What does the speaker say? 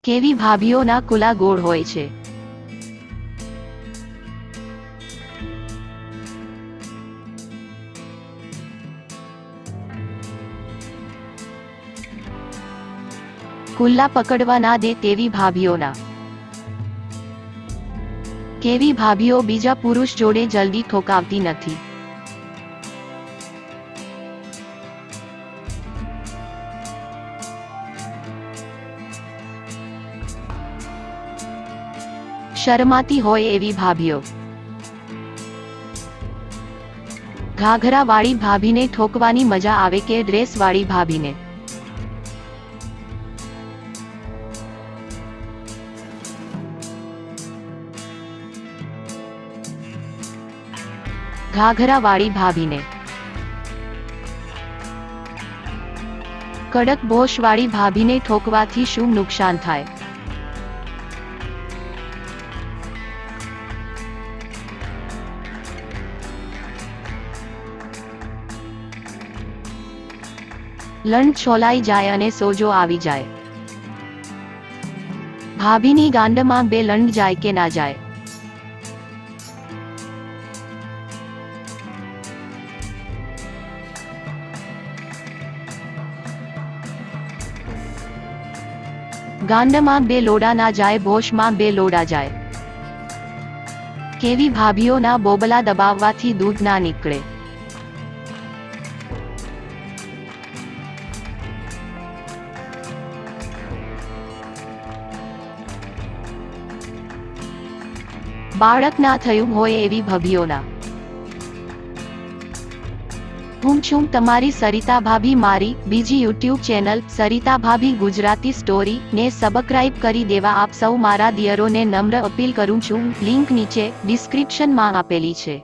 કેવી ભાભીઓના કુલા ગોળ હોય છે। કુલ્લા પકડવા ના દે તેવી ભાભીઓના। કેવી ભાભીઓ બીજા પુરુષ જોડે જલ્દી ઠોકાવતી નથી। શરમાતી હોય એવી ભાભીઓ। ઘાઘરા વાળી ભાભીને ઠોકવાની મજા આવે કે ડ્રેસ વાળી ભાભીને? ઘાઘરા વાળી ભાભીને। કડક બોશ વાળી ભાભીને ઠોકવાથી શું નુકસાન થાય? લંડ છોલાઈ જાય અને સોજો આવી જાય। ભાભીની ગાંડમાં બે લંડ જાય કે ના જાય? ગાંડમાં બે લોડા ના જાય, બોશમાં બે લોડા જાય। કેવી ભાભીઓના બોબલા દબાવવાથી દૂધ ના નીકળે? બાળક ના થયું હોય એવી ભાભીઓના। હું છું તમારી સરિતા ભાભી। મારી બીજી યુટ્યુબ ચેનલ સરિતા ભાભી ગુજરાતી સ્ટોરી ને સબસ્ક્રાઇબ કરી દેવા આપ સૌ મારા દિયરોને નમ્ર અપીલ કરું છું। લિંક નીચે ડિસ્ક્રિપ્શનમાં આપેલી છે।